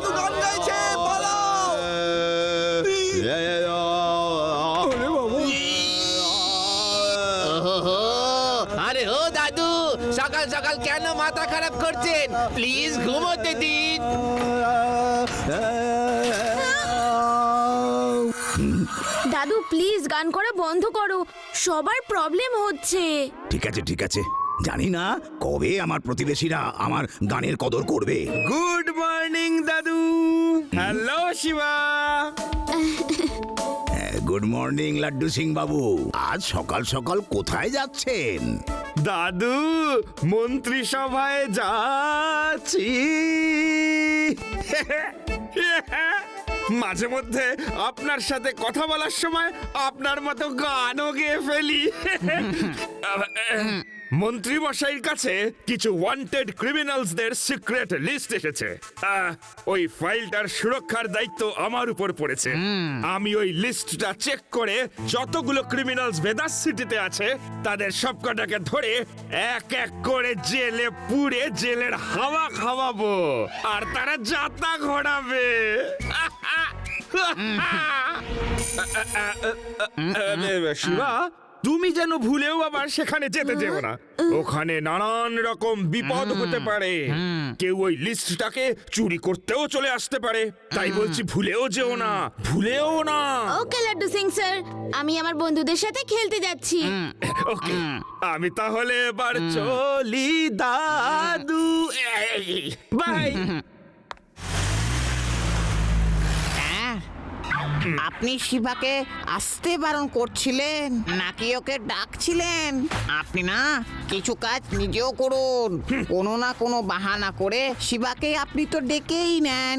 দাদু গান গাইছে, পালাও! আরে ও দাদু, সকাল সকাল কেন মাথা খারাপ করছেন? প্লিজ ঘুমোতে দিন। দাদু প্লিজ গান করা বন্ধ করো, সবার প্রবলেম হচ্ছে। ঠিক আছে ঠিক আছে, জানি না কবে আমার প্রতিবেশীরা আমার গানের কদর করবে। গুড মর্নিং দাদু। Hello Shiva. Good morning Laddu Singh বাবু, আজ সকাল সকাল কোথায় যাচ্ছেন? দাদু মন্ত্রিসভায় যাচ্ছি। মাঝে মধ্যে আপনার সাথে কথা বলার সময় আপনার মতো গানও গেয়ে ফেলি। মন্ত্রী মশাইয়ের কাছে কিছু ওয়ান্টেড ক্রিমিনালসদের সিক্রেট লিস্ট এসেছে। ওই ফাইলটার সুরক্ষার দায়িত্ব আমার উপর পড়েছে। আমি ওই লিস্টটা চেক করে যতগুলো ক্রিমিনালস ভেদাস সিটিতে আছে তাদের সবকটাকে ধরে এক এক করে জেলে পুরে জেলের হাওয়া খাওয়াবো, আর তারা যাতা ঘোরাবে। শিবা, তুমি যেন ভুলেও আবার সেখানে যেতে যেও না। ওখানে নানান রকম বিপদ হতে পারে। কেউ ওই লিস্টটাকে চুরি করতেও চলে আসতে পারে। তাই বলছি ভুলেও যেও না, ভুলেও না। ওকে লাড্ডু সিং স্যার, আমি আমার বন্ধুদের সাথে খেলতে যাচ্ছি। ওকে, আমি তাহলে এবার চলি দাদু। বাই। আপনি শিবাকে আসতে বারণ করছিলেন নাকি ওকে ডাকছিলেন? আপনি না কিছু কাজ নিজেও করুন, কোনো না কোনো বাহানা করে শিবাকে আপনি তো ডেকেই নেন।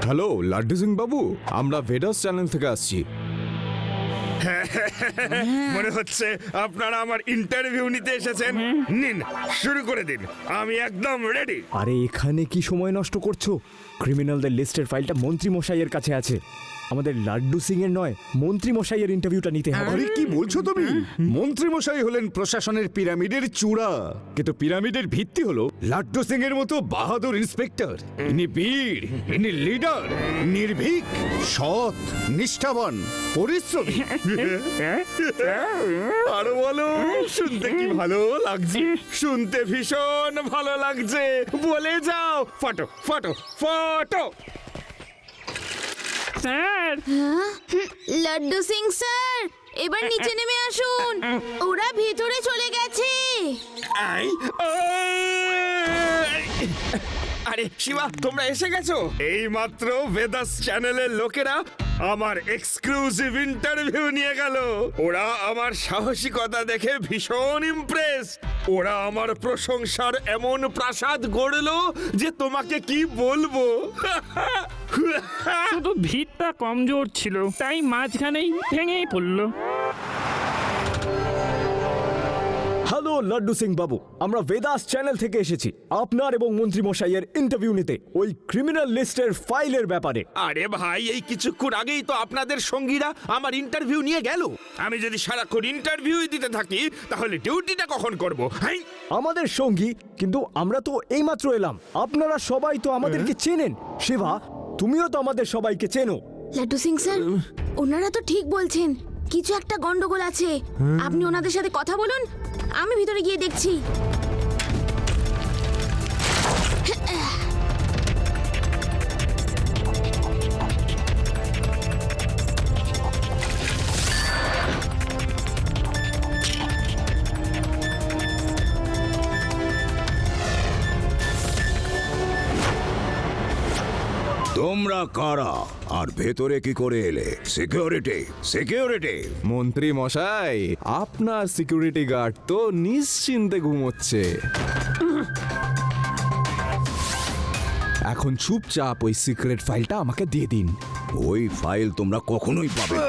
হ্যালো লাড্ডু সিং বাবু, আমরা ভেডাস চ্যানেল থেকে আসছি। মনে হচ্ছে আপনারা আমার ইন্টারভিউ নিতে এসেছেন। নিন, শুরু করে দিন, আমি একদম রেডি। আরে এখানে কি সময় নষ্ট করছো? ক্রিমিনালদের লিস্টের ফাইলটা মন্ত্রী মশাইয়ের কাছে আছে। আমাদের লাড্ডু সিং এর নয়, মন্ত্রী মশাইয়ের ইন্টারভিউটা নিতে হবে। আরে কি বলছো তুমি? মন্ত্রী মশাই হলেন প্রশাসনের পিরামিডের চূড়া, কিন্তু পিরামিডের ভিত্তি হলো লাড্ডু সিং এর মতো বাহাদুর ইন্সপেক্টর। ইনি বীর, ইনি লিডার, নির্ভীক, সৎ, নিষ্ঠাবান, পরিশ্রমী। আরো বলো, শুনতে কি ভালো লাগছে, শুনতে ভীষণ ভালো লাগছে। বলে যাও, photo photo photo. Sir, Laddu Singh sir, এবার নিচে নেমে আসুন, ওরা ভিতরে চলে গেছে। আই, আরে শিবা, তোমরা এসে গেছো। এই মাত্র ভেদাস চ্যানেলের লোকেরা আমার এক্সক্লুসিভ ইন্টারভিউ নিয়ে গেল। ওরা আমার সাহসিকতা দেখে ভীষণ ইমপ্রেস। ওরা আমার প্রশংসার এমন প্রাসাদ গড়লো যে তোমাকে কি বলবো। শুধু ভিড়টা কমজোর ছিল, তাই মাঝখানেই ভেঙেই পড়লো। হ্যালো লাড্ডু সিং বাবু, আমরা ভেদাস চ্যানেল থেকে এসেছি আপনার এবং মন্ত্রী মশাইয়ের ইন্টারভিউ নিতে, ওই ক্রিমিনাল লিস্টের ফাইলের ব্যাপারে। আরে ভাই, এই কিছুক্ষণ আগেই তো আপনাদের সঙ্গীরা আমার ইন্টারভিউ নিয়ে গেল। আমি যদি সারাক্ষণ ইন্টারভিউ দিতে থাকি তাহলে ডিউটিটা কখন করব? হ্যাঁ, আমাদের সঙ্গী, কিন্তু আমরা তো এইমাত্র এলাম। আপনারা সবাই তো আমাদেরকে চেনেন। শিবা, তুমিও তো আমাদের সবাইকে চেনো। লাড্ডু সিং স্যার, ওনারা তো ঠিক বলছেন, কিছু একটা গন্ডগোল আছে। আপনি ওনাদের সাথে কথা বলুন, আমি ভিতরে গিয়ে দেখছি। তোমরা কারা আর ভেতরে কি করে এলে? Security, security. মন্ত্রী মশাই, আপনার সিকিউরিটি গার্ড তো নিশ্চিন্তে ঘুমোচ্ছে। এখন চুপচাপ ওই সিক্রেট ফাইলটা আমাকে দিয়ে দিন। ওই ফাইল তোমরা কখনোই পাবে না।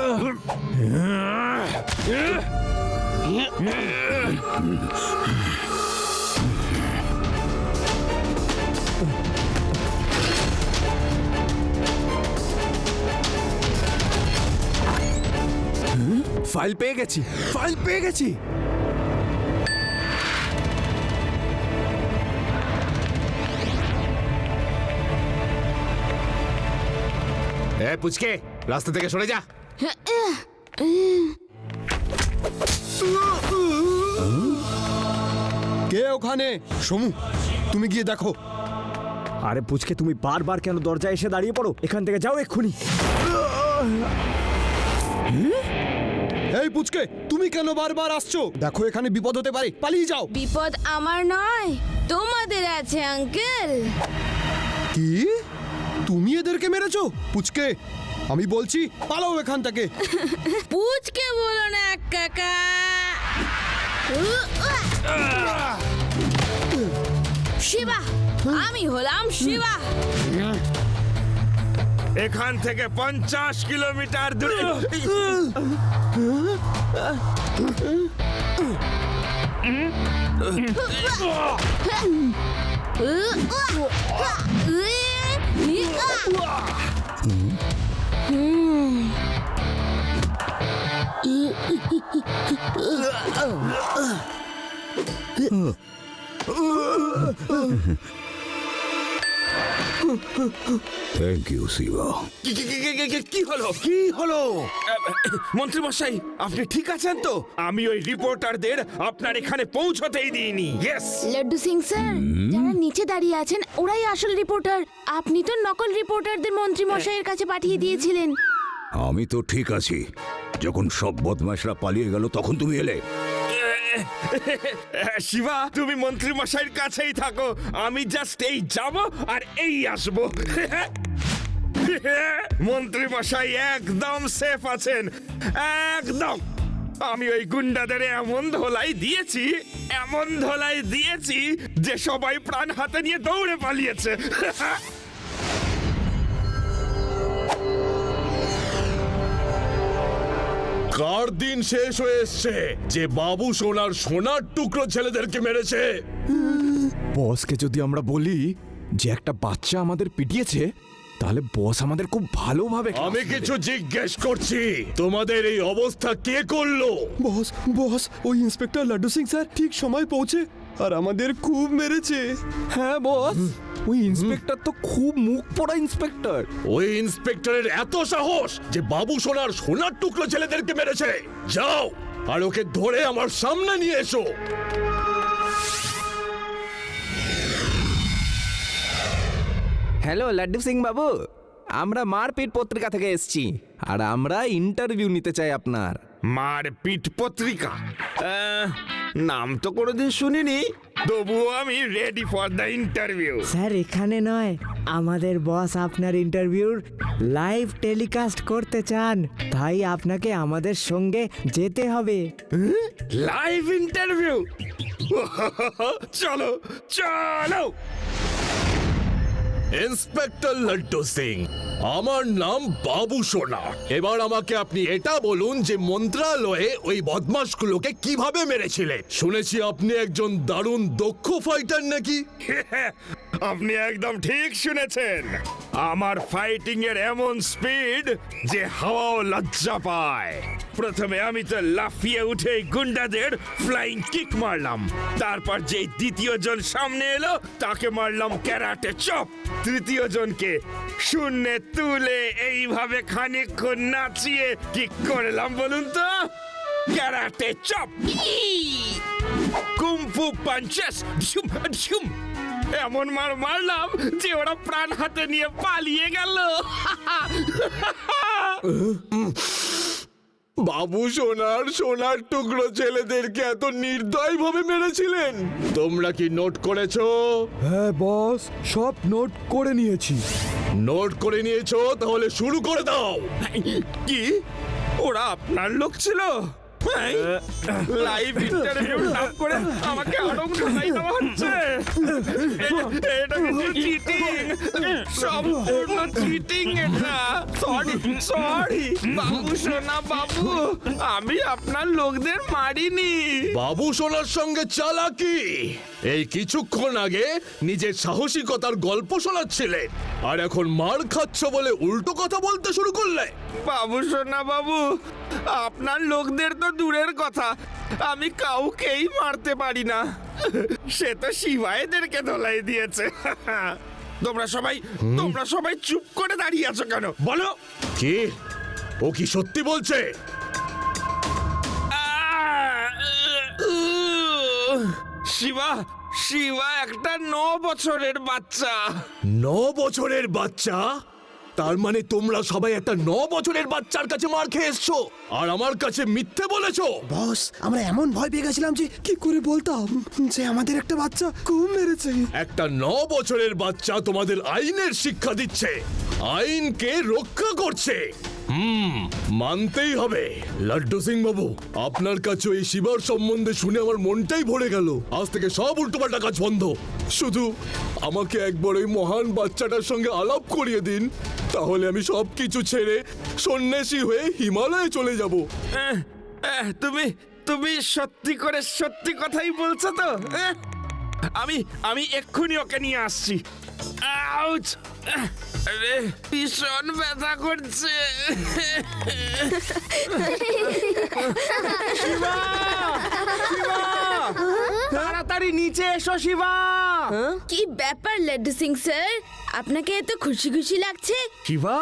ফাইল পেয়ে গেছি, ফাইল পেয়ে গেছি। এ পুচকে, রাস্তা থেকে সরে যা। কে ওখানে? সমু, তুমি গিয়ে দেখো। আরে পুচকে, তুমি বারবার কেন দরজায় এসে দাঁড়িয়ে পড়ো? এখান থেকে যাও এক্ষুনি। এই পুচকে, তুমি কেন বারবার আসছো? দেখো এখানে বিপদ হতে পারে, পালিয়ে যাও। বিপদ আমার নয়, তোমাদের আছে আঙ্কেল। কি? তুমি এদেরকে মেরেছো? পুচকে, আমি বলছি পালাও এখান থেকে। পুচকে বলো না কাকা। শিবা, আমি হলাম শিবা। এখান থেকে 50 কিলোমিটার দূরে। Thank you Shiva. কি হলো? কি হলো? মন্ত্রী মশাই, আপনি ঠিক আছেন তো? আমি ওই রিপোর্টারদের আপনার এখানে পৌঁছতেই দিইনি। ইয়েস। লাড্ডু সিং স্যার, যারা নিচে দাঁড়িয়ে আছেন ওরাই আসল রিপোর্টার। আপনি তো নকল রিপোর্টারদের মন্ত্রী মশাইয়ের কাছে পাঠিয়ে দিয়েছিলেন। আমি তো ঠিক আছি, যখন সব বদমাশরা পালিয়ে গেল তখন তুমি এলে। শিবা, তুমি মন্ত্রী মশাইয়ের কাছেই থাকো, আমি জাস্ট এই যাব আর এই আসবো। মন্ত্রী মশাই একদম সেফ আছেন, একদম। আমি ওই গুন্ডাদের এমন ধোলাই দিয়েছি যে সবাই প্রাণ হাতে নিয়ে দৌড়ে পালিয়েছে। কার দিন শেষ হয়ে এসছে যে বাবু সোনার সোনার টুকরো ছেলেদেরকে মেরেছে? বসকে যদি আমরা বলি যে একটা বাচ্চা আমাদের পিটিয়েছে, তাহলে বস আমাদের খুব ভালোভাবে। আমি কিছু জিজ্ঞেস করছি, তোমাদের এই অবস্থা কে করলো? বস, বস, ওই ইন্সপেক্টর লাড্ডু সিং স্যার ঠিক সময় পৌঁছে আর আমাদের খুব মেরেছে। হ্যাঁ বস, ওই ইন্সপেক্টর তো খুব মুখ পোড়া ইন্সপেক্টর। ওই ইন্সপেক্টরের এত সাহস যে বাবু সোনার সোনার টুকরো ছেলেদেরকে মেরেছে। যাও আর ওকে ধরে আমার সামনে নিয়ে এসো। হ্যালো লাড্ডু সিং বাবু, আমরা মারপিট পত্রিকা থেকে এসেছি আর আমরা ইন্টারভিউ নিতে চাই আপনার। মারপিট পত্রিকা? নাম তো কোনোদিন শুনিনি, তবুও আমি ready for the interview. Sir এখানে নয়, আমাদের বস আপনার ইন্টারভিউর লাইভ টেলিকাস্ট করতে চান, তাই আপনাকে আমাদের সঙ্গে যেতে হবে। Live interview? চলো চলো। ইন্সপেক্টর লাড্ডু সিং, আমার নাম বাবু সোনা। এবার আমাকে আপনি এটা বলুন যে মন্ত্রালয়ে ওই বদমাশগুলোকে কিভাবে মেরেছিলেন? শুনেছি আপনি একজন দারুণ দক্ষ ফাইটার নাকি? আপনি একদম ঠিক শুনেছেন। আমার ফাইটিং এর এমন স্পিড যে হাওয়াও লজ্জা পায়। প্রথমে আমি তো লাফিয়ে উঠে গুন্ডাদের ফ্লাইং কিক মারলাম, তারপর যে দ্বিতীয় জন সামনে এলো তাকে মারলাম ক্যারাটে চপ। তৃতীয় জনকে শূন্যে তুলে এইভাবে খানিকক্ষণ নাচিয়ে কিক করলাম বলুন তো, ক্যারাটে চপ। কুম্ফু পাঞ্চেস, ঝুম ঝুম। এমন মার মারলাম যে ওরা প্রাণ হাতে নিয়ে পালিয়ে গেল। বাবু সোনার সোনার টুকরো ছেলেদেরকে এত নির্দয় ভাবে মেরেছিলেন? তোমরা কি নোট করেছো? হ্যাঁ বস, সব নোট করে নিয়েছি। নোট করে নিয়েছো? তাহলে শুরু করে দাও। কি? ওরা আপনার লোক ছিল? লাইভ ইন্টারভিউ নাম করে আমাকে আড়ং ঢালাই দেওয়া হচ্ছে। এটা কিন্তু চিটিং, সম্পূর্ণ চিটিং এটা। সরি বাবু সোনা বাবু, আমি আপনার লোকদের মারিনি। বাবু সোনার সঙ্গে চালাকি? এই কিছুক্ষণ আগে নিজের সাহসিকতার গল্প শোনাচ্ছিলে, আর এখন মার খাচ্ছ বলে উল্টো কথা বলতে শুরু করলে। বাবু সোনা বাবু, আপনার লোকদের তো দূরের কথা, আমি কাউকেই মারতে পারি না। সে তো শিবাইদেরকে ধলাই দিয়েছে। তোমরা সবাই চুপ করে দাঁড়িয়ে আছো কেন? বলো। কি ও কি সত্যি বলছে? শিবা একটা 9 বছরের বাচ্চা। 9 বছরের বাচ্চা? তার মানে তোমরা সবাই একটা 9 বছরের বাচ্চার কাছে মার খেয়ে এসছো আর আমার কাছে মিথ্যে বলেছো? বস, আমরা এমন ভয় পেয়ে গেছিলাম যে কি করে বলতাম যে আমাদের একটা বাচ্চা খুব মেরেছে। একটা 9 বছরের বাচ্চা তোমাদের আইনের শিক্ষা দিচ্ছে, আইনকে রক্ষা করছে। মানতেই হবে। লাড্ডু সিং বাবু, আপনার কাছে এই শিবার সম্বন্ধে শুনে আমার মনটাই ভরে গেল। আজ থেকে সব উল্টোপাল্টা কাজ বন্ধ। শুধু আমাকে একবার ওই মহান বাচ্চাটার সঙ্গে আলাপ করিয়ে দিন, তাহলে আমি সবকিছু ছেড়ে সন্ন্যাসী হয়ে হিমালয়ে চলে যাব। তুমি সত্যি কথাই বলছো তো? আমি এক্ষুনি ওকে নিয়ে আসছি। আউচ! আরে ভীষণ ব্যথা করছে। তাড়াতাড়ি নিচে এসো শিবা। কি ব্যাপার লাড্ডু সিং স্যার, আপনাকে এত খুশি খুশি লাগছে? শিবা,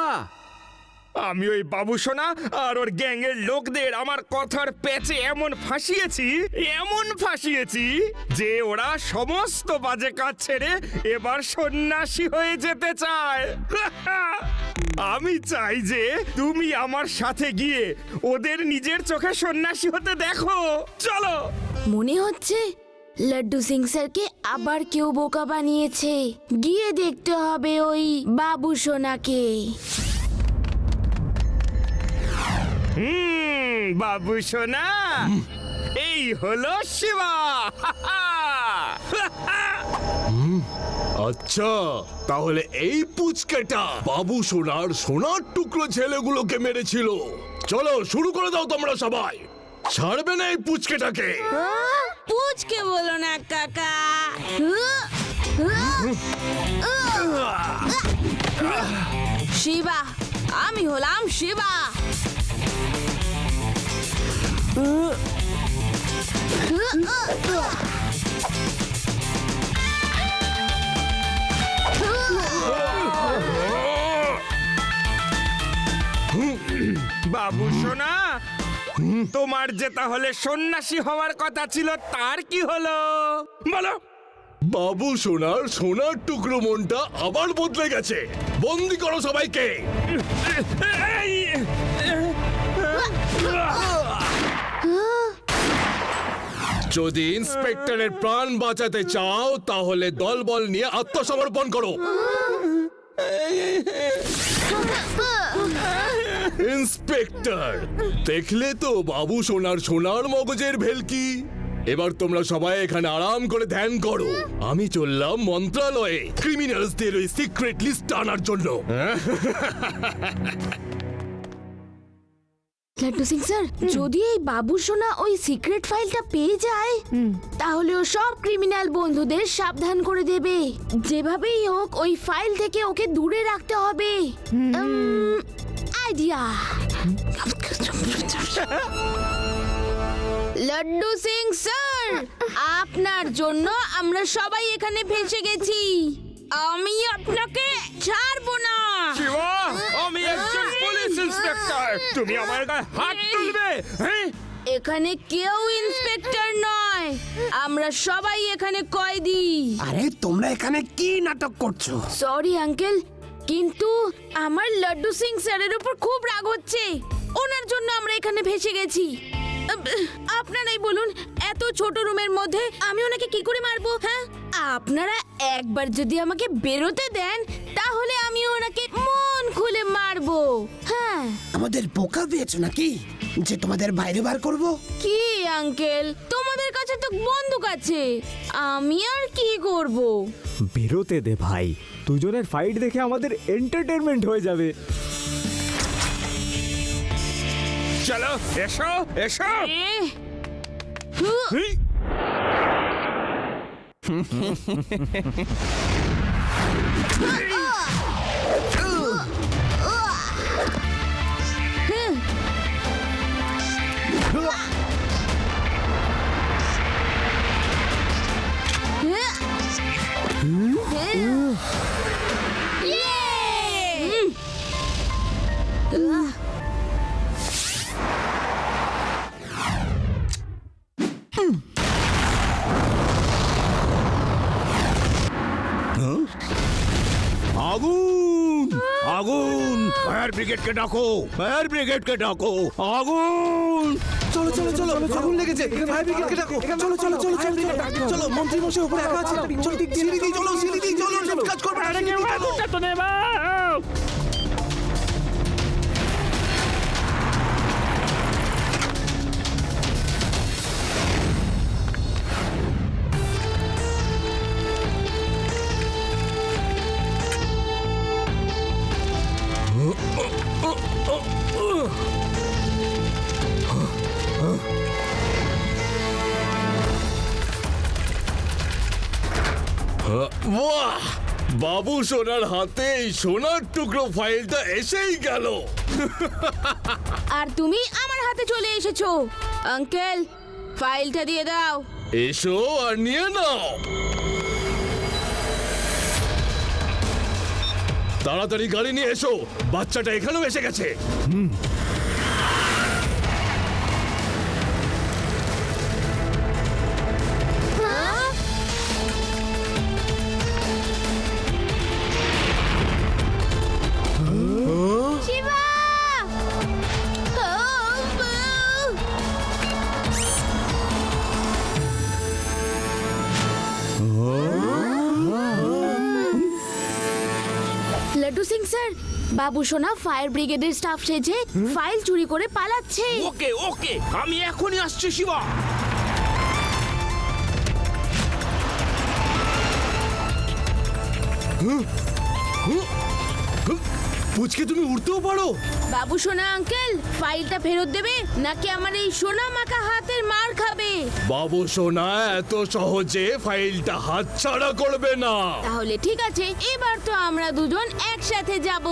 আমি ওই বাবু সোনা আর ওর গ্যাংয়ের লোকদের আমার কথার পেঁচে এমন ফাঁসিয়েছি যে ওরা সমস্ত বাজে কাজ ছেড়ে এবার সন্ন্যাসী হয়ে যেতে চায়। আমি চাই যে তুমি আমার সাথে গিয়ে ওদের নিজের চোখে সন্ন্যাসী হতে দেখো। চলো। মনে হচ্ছে লাড্ডু সিং স্যারকে আবার কেউ বোকা বানিয়েছে। গিয়ে দেখতে হবে ওই বাবু সোনাকে। বাবু সোনা, এই হলো শিবা। আচ্ছা, তাহলে এই পুচকেটা বাবু সোনার টুকরো ছেলেগুলোকে মেরেছিল। চলো শুরু করে দাও তোমরা সবাই। ছাড়বে না এই পুচকেটাকে। পুচকে বলো না কাকা। শিবা, আমি হলাম শিবা। বাবু সোনা, তোমার যে তাহলে সন্ন্যাসী হওয়ার কথা ছিল, তার কি হলো বলো? বাবু সোনার টুকরো মনটা আবার বদলে গেছে। বন্দি করো সবাইকে। যদি ইন্সপেক্টরের প্রাণ বাঁচাতে চাও তাহলে দলবল নিয়ে আত্মসমর্পণ করো। ইন্সপেক্টর, দেখলে তো বাবু সোনার মগজের ভেলকি। এবার তোমরা সবাই এখানে আরাম করে ধ্যান করো। আমি চললাম মন্ত্রালয়ে ক্রিমিনালসদের ওই সিক্রেট লিস্ট আনার জন্য। লাড্ডু সিং স্যার, যদি এই বাবু সোনা ওই সিক্রেট ফাইলটা পেয়ে যায় তাহলে ও সব ক্রিমিনাল বন্ধুদের সাবধান করে দেবে। যেভাবেই হোক ওই ফাইল থেকে ওকে দূরে রাখতে হবে। আইডিয়া। লাড্ডু সিং স্যার, আপনার জন্য আমরা সবাই এখানে ফেঁসে গেছি। আমি আপনাকে ছাড়বো না। শিবা, আমি একজন পুলিশ ইন্সপেক্টর। তুমি আমার গায়ে হাত তুলবে? এখানে কেউ ইন্সপেক্টর নয়, আমরা সবাই এখানে কয়েদি। আরে তোমরা এখানে কি নাটক করছো? সরি আঙ্কেল, কিন্তু আমার লাড্ডু সিং স্যারের উপর খুব রাগ হচ্ছে। ওনার জন্য আমরা এখানে ভেসে গেছি। আপনারাই বলুন, এত ছোট রুমের মধ্যে আমি ওনাকে কি করে মারবো? হ্যাঁ, আপনারা একবার যদি আমাকে বেরোতে দেন তাহলে আমি ওনাকে মন খুলে মারবো। হ্যাঁ, আমাদের বোকা পেয়েছো নাকি? যে তোমাদের বাইরে বার করব? কি আঙ্কেল, তোমাদের কাছে তো বন্দুক আছে, আমি আর কি করব? বেরোতে দে ভাই, দুজনের ফাইট দেখে আমাদের এন্টারটেনমেন্ট হয়ে যাবে। চলো এসো এসো। হু, আগুন আগুন! ফায়ার ব্রিগেডকে ডাকো, ফায়ার ব্রিগেডকে ডাকো, আগুন! চলো চলো চলো, আগুন লেগেছে, ফায়ার ব্রিগেডকে ডাকো। চলো চলো চলো চলো চলো, মন্ত্রী মশাই উপরে একা আছে। চলো সিঁড়ি দিয়ে চলো, সিঁড়ি দিয়ে চলো, কাজ করবে না। আরে কেউ আগুনটা তো নেভাও। বাহ, বাবু সোনার হাতে এই সোনার টুকরো ফাইলটা এসেই গেল। আর তুমি আমার হাতে চলে এসেছো। আঙ্কেল, ফাইলটা দিয়ে দাও। এসো আর নিয়ে নাও। তাড়াতাড়ি গাড়ি নিয়ে এসো, বাচ্চাটা এখানেও এসে গেছে। শিবা! লাড্ডু সিং স্যার, বাবু সোনা ফায়ার ব্রিগেডের স্টাফ সেজে ফাইল চুরি করে পালাচ্ছে। ওকে ওকে, আমি এখনই আসছি শিবা। পুচকে তুমি উঠতেও পারো? বাবু সোনা আঙ্কেল, ফাইলটা ফেরত দেবে নাকি আমার এই সোনা মাখা হাতের মার খাবে? বাবু সোনা এত সহজে ফাইলটা হাতছাড়া করবে না। তাহলে ঠিক আছে, এবার তো আমরা দুজন একসাথে যাব।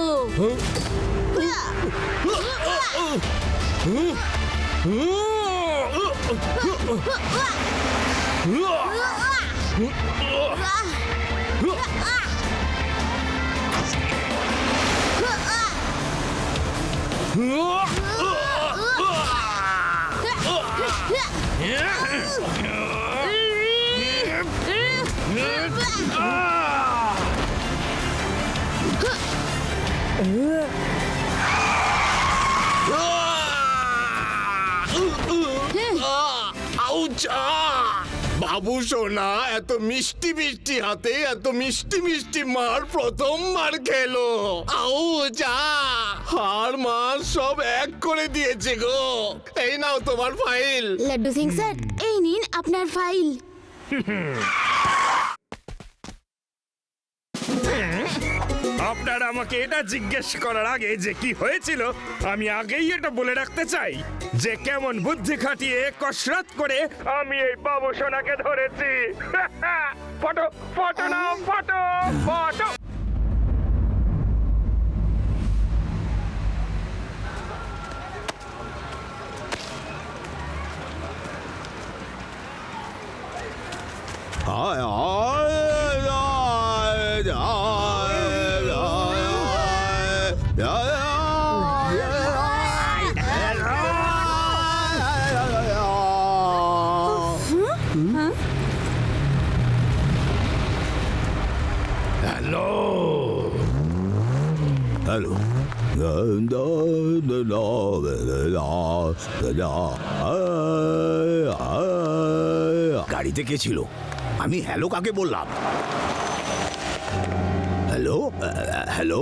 বাবু সোনা এত মিষ্টি মিষ্টি হাতে এত মিষ্টি মিষ্টি মার প্রথমবার খেলো। আউ যা, হাড় মার সব এক করে দিয়েছে গো। এই নাও তোমার ফাইল। লাড্ডু সিং স্যার, এই নিন আপনার ফাইল। আপনারা আমাকে এটা জিজ্ঞেস করার আগে যে কি হয়েছিল, আমি আগেই এটা বলে রাখতে চাই যে কেমন বুদ্ধি খাটিয়ে কসরত করে আমি এই বাবু সোনাকে ধরেছি। ফটো ফটো নাও, ফটো ফটো। হ্যালো। গাড়িতে কে ছিল? আমি হ্যালো কাকে বললাম? হ্যালো হ্যালো,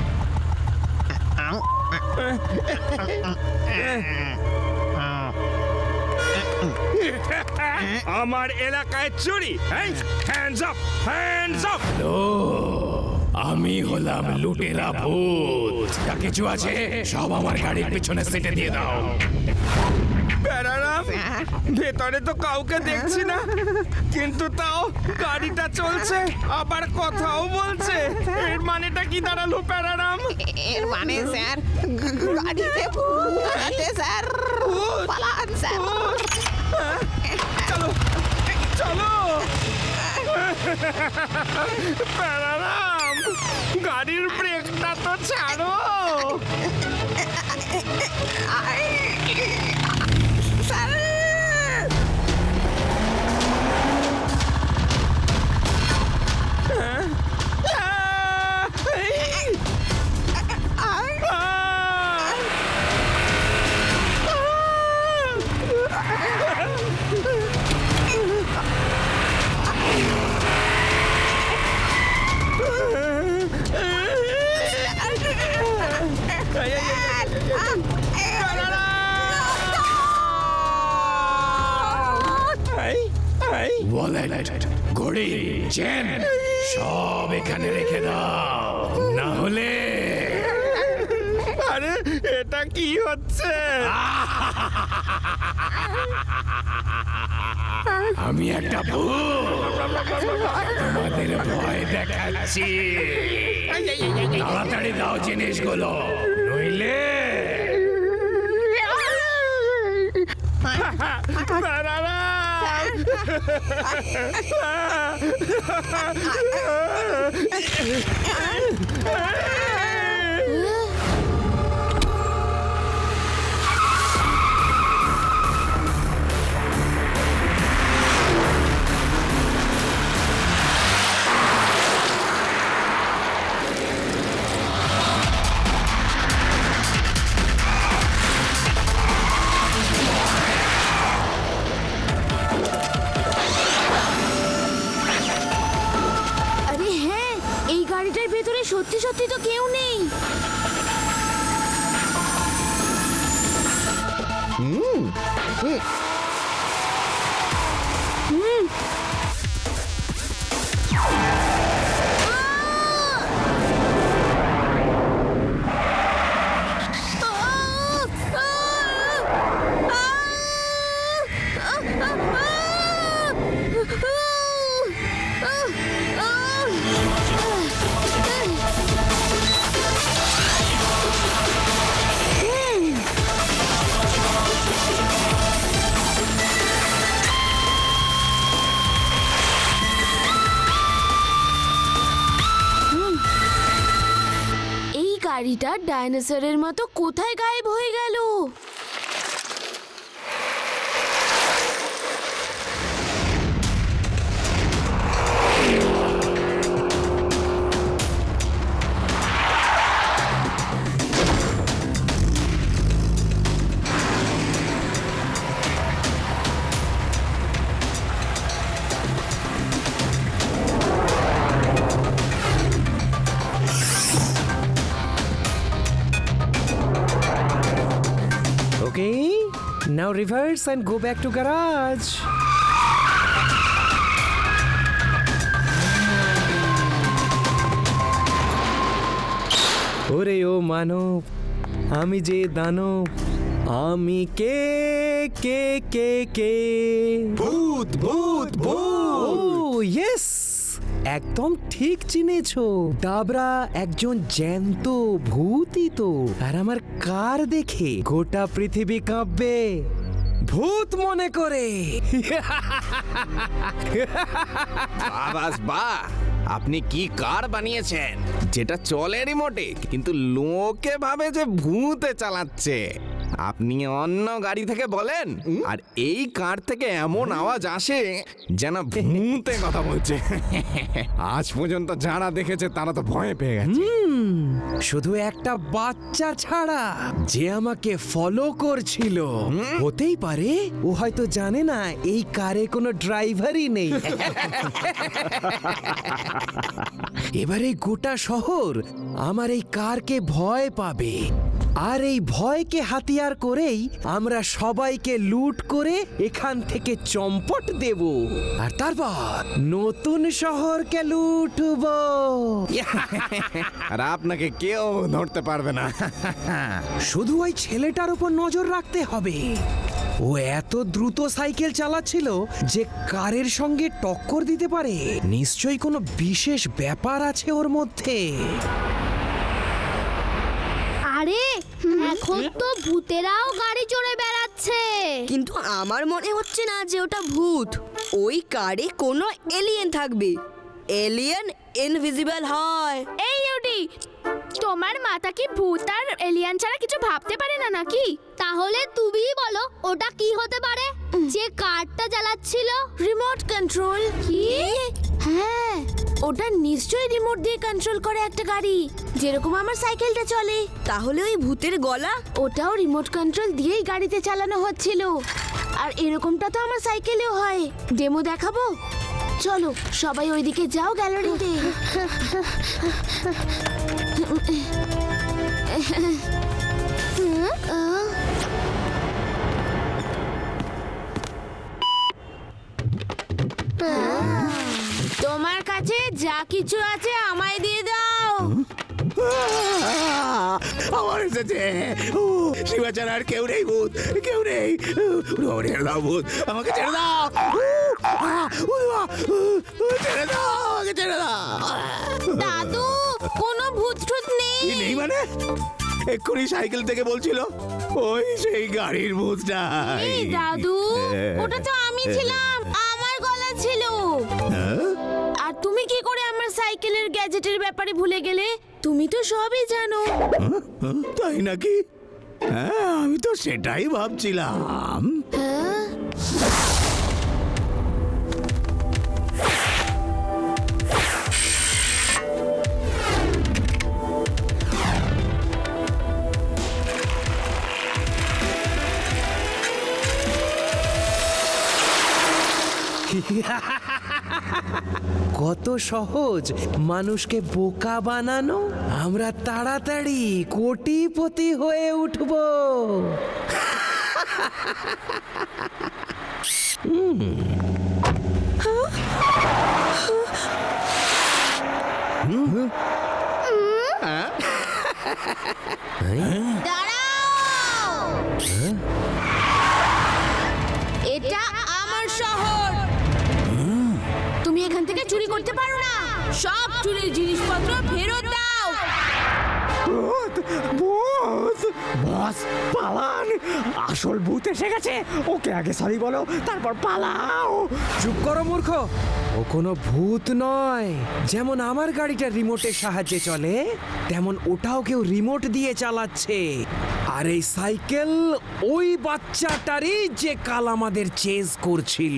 আমার এলাকায় চুরি, হ্যান্ডস আপ, হ্যান্ডস আপ। আমি হলাম লুটেরা ভূত। যা কিছু আছে সব আমার গাড়ির পিছনে সেটে দিয়ে দাও। প্যারারাম, ভেতরে তো কাউকে দেখছি না, কিন্তু তাও গাড়িটা চলছে, আবার কথাও বলছে। এর মানেটা কি দাঁড়ালো প্যারারাম? এর মানে স্যার গাড়িতে ভূত আছে স্যার, পালান স্যার। চলো চলো প্যারারাম, গাড়ির ব্রেকটা তো ছাড়ো। স্যার ওয়ালেট, ঘড়ি, চেন সব এখানে রেখে দাও, না হলে আরে এটা কি হচ্ছে? আমি একটা ভূত, তোমাদের ভয় দেখাচ্ছি। তাড়াতাড়ি দাও জিনিসগুলো, নইলে আরে হ্যাঁ, এই গাড়িটার ভেতরে সত্যি সত্যি তো কেউ নেই। এই গাড়িটা ডাইনোসরের মতো কোথায় গায়েব হয়ে গেল? Okay, now reverse and go back to garage. ওরে ও মানব, আমি যে দানব, আমি কে কে কে কে ভূত ভূত ভূত। ও ইয়েস, একদম ঠিক চিনেছো। ডাবরা একজন জ্যান্ত ভূতই তো। আর আমার কার দেখে গোটা পৃথিবী কাঁপবে ভূত মনে করে। বাস বাহ, আপনি কি কার বানিয়েছেন যেটা চলে রিমোটে, কিন্তু লোকে ভাবে যে ভূতে চালাচ্ছে? আপনি অন্য গাড়ি থেকে বলেন, আর এই কার থেকে এমন আওয়াজ আসে যেন ভূতে কথা বলছে। আজ পর্যন্ত যারা দেখেছে তারা তো ভয় পেয়ে গেছে। শুধু একটা বাচ্চা ছাড়া যে আমাকে ফলো করছিল। হতেই পারে ও হয়তো জানে না এই কারে কোনো ড্রাইভারই নেই। এবারে গোটা শহর আমার এই কারকে ভয় পাবে। আর এই ভয়কে হাতিয়ার করেই আমরা সবাইকে লুট করে এখান থেকে চম্পট দেব আর তারপর নতুন শহরকে লুটব। আর আপনাকে কেউ ধরতে পারবে না। শুধু ওই ছেলেটার উপর নজর রাখতে হবে। ও এত দ্রুত সাইকেল চালাচ্ছিল যে কারের সঙ্গে টক্কর দিতে পারে। নিশ্চয়ই কোনো বিশেষ ব্যাপার আছে ওর মধ্যে। আরে এখন তো ভূতেরাও গাড়ি চড়ে বেড়াচ্ছে, কিন্তু আমার মনে হচ্ছে না যে ওটা ভূত। ওই কারে কোনো এলিয়েন থাকবে। এলিয়েন ইনভিজিবল হয়। এই ইউডি, তোমার মাথা কি ভূত আর এলিয়ান ছাড়া কিছু ভাবতে পারে না নাকি? তাহলে তুমিই বলো ওটা কি হতে পারে যে কারটা চালাচ্ছিল? Remote control. কি? হ্যাঁ, ওটা নিশ্চয়ই রিমোট দিয়ে কন্ট্রোল করে একটা গাড়ি, যেরকম আমার সাইকেলটা চলে। তাহলে ওই ভূতের গলা? ওটাও রিমোট কন্ট্রোল দিয়েই গাড়িতে চালানো হচ্ছিল। আর এরকমটা তো আমার সাইকেলেও হয়। ডেমো দেখাবো? চলো সবাই ওইদিকে যাও গ্যালারিতে। তোমার কাছে যা কিছু আছে আমায় দিয়ে দাও। আমার এসেছে। শিবা ছাড়া আর কেউ নেই, ভূত কেউ নেই। ছেড়ে দাও ভূত, আমাকে ছেড়ে দাও। ছেড়ে দাও, আমাকে ছেড়ে দাও। দাদু, কোনো ভূত টুত নেই। নেই মানে? এক্ষুনি সাইকেল থেকে বলছিল ওই সেই গাড়ির ভূতটা। এই দাদু, ওটা তো আমি ছিলাম, আমার গলা ছিল। আর তুমি কি করে আমার সাইকেলের গ্যাজেটের ব্যাপারে ভুলে গেলে? তুমি তো সবই জানো। তাই নাকি? হ্যাঁ, আমি তো সেটাই ভাবছিলাম। হ্যাঁ, কত সহজ মানুষকে বোকা বানানো। আমরা তাড়াতাড়ি কোটিপতি হয়ে উঠব। দাঁড়াও। এটা আমার শহর। তুমি এখান থেকে চুরি করতে পারো না। সব চুরির জিনিসপত্র ফেরত দাও। বস পালান, আসল ভূত এসে গেছে। ওকে আগে সরি বলো, তারপর পালাও। চুপ করো মূর্খ, ও কোনো ভূত নয়। যেমন আমার গাড়িটা রিমোটের সাহায্যে চলে, তেমন ওটাও কেউ রিমোট দিয়ে চালাচ্ছে। আর এই সাইকেল ওই বাচ্চাটারই যে কাল আমাদের চেজ করছিল।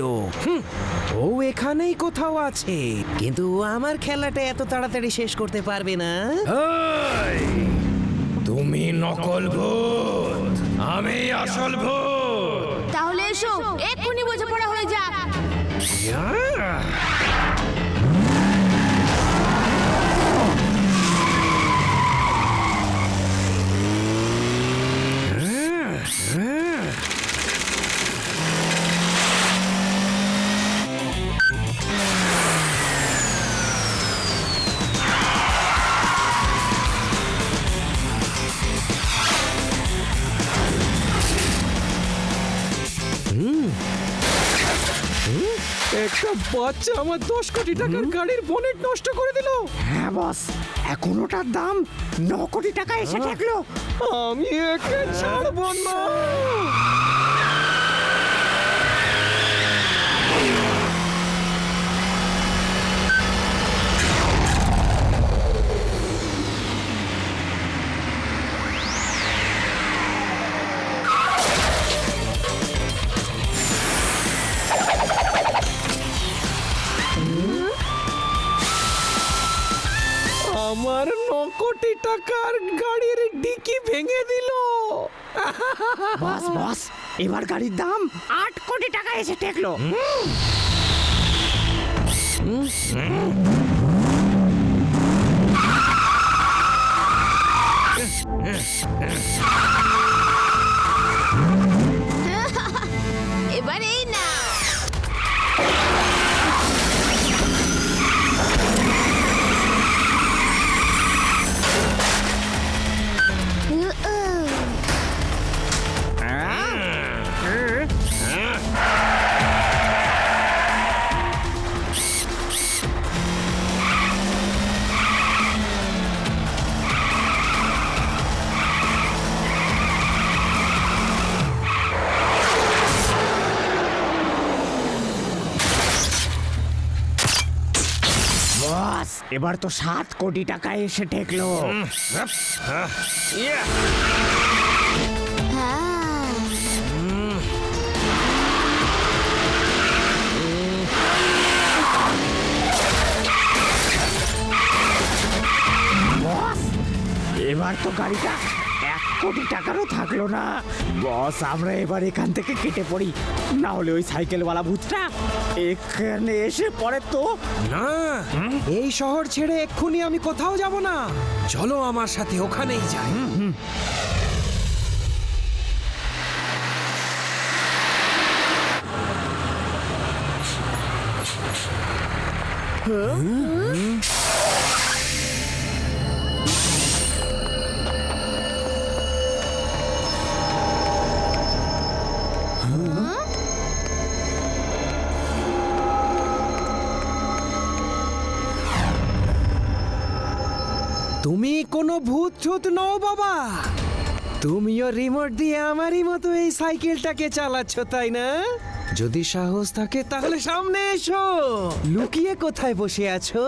ও এখানেই কোথাও আছে, কিন্তু ও আমার খেলাটা এত তাড়াতাড়ি শেষ করতে পারবে না। তুমি নকল ভূত, আমি আসল ভূত। তাহলে এসো, এক্ষুনি বোঝাপড়া হয়ে যাক। একটা বাচ্চা আমার 10 কোটি টাকার গাড়ির বনেট নষ্ট করে দিল। হ্যাঁ বস, এখন ওটার দাম 9 কোটি টাকা এসে ঠেকলো। আমি একে ছাড়বো না। আমার 9 কোটি টাকার গাড়ির ডিকি ভেঙে দিল। বস বস, এবার গাড়ির দাম 8 কোটি টাকা এসে ঠেকলো। এবার এই না। বস, এবার তো 7 কোটি টাকা এসে ঠেকলো। বস, এবার তো গাড়িটা 1 কোটি টাকারও থাকলো না। বস, আমরা এবার এখান থেকে কেটে পড়ি, না হলে ওই সাইকেলওয়ালা ভূতটা এখানে এসে পড়ে তো। না, এই শহর ছেড়ে এক্ষুনি আমি কোথাও যাব না। চলো আমার সাথে ওখানেই যাই। তুমি কোনো ভূত ঠুত নও বাবা, তুমিও রিমোট দিয়ে আমারই মতো এই সাইকেলটাকে চালাচ্ছ, তাই না? যদি সাহস থাকে তাহলে সামনে এসো। লুকিয়ে কোথায় বসে আছো?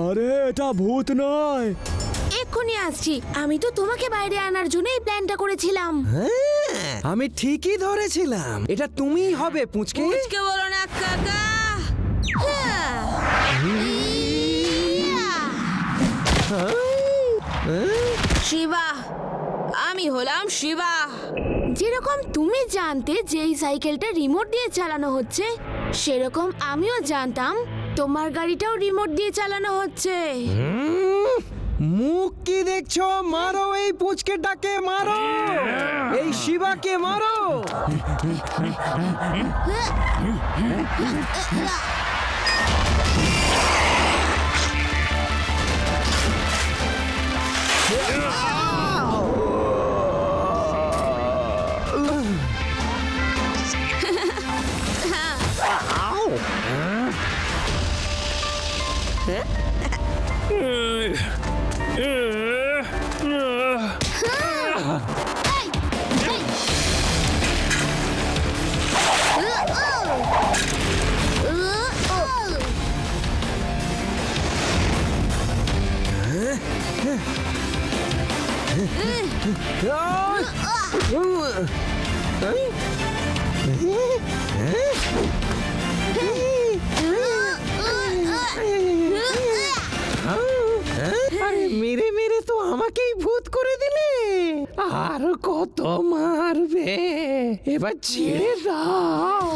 আরে এটা ভূত নয়। এক্ষুনি আসছি। আমি তো তোমাকে বাইরে আনার জন্য এই প্ল্যানটা করেছিলাম। হ্যাঁ, আমি ঠিকই ধরেছিলাম, এটা তুমিই হবে পুঁচকে। পুচকে বলো না কাকা। শিবা, আমি হলাম শিবা। যেরকম তুমি জানতে যে এই সাইকেলটা রিমোট দিয়ে চালানো হচ্ছে, সেরকম আমিও জানতাম তোমার গাড়িটাও রিমোট দিয়ে চালানো হচ্ছে। মুখ কি দেখছো? মারো এই পুঁচকে ডাকে, মারো এই শিবাকে, মারো। মেরে মেরে তো আমাকেই ভূত করে দিলে। আর কত মারবে? এবার ছেড়ে দাও।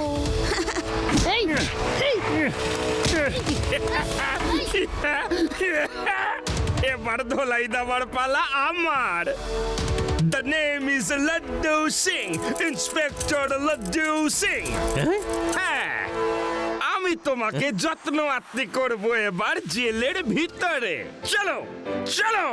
এবার ধোলাই দেওয়ার পালা আমার। The name is Laddu Singh, Inspector Laddu Singh. হ্যাঁ, আমি তোমাকে যত্ন আত্মি করবো এবার জেলের ভিতরে। চলো চলো।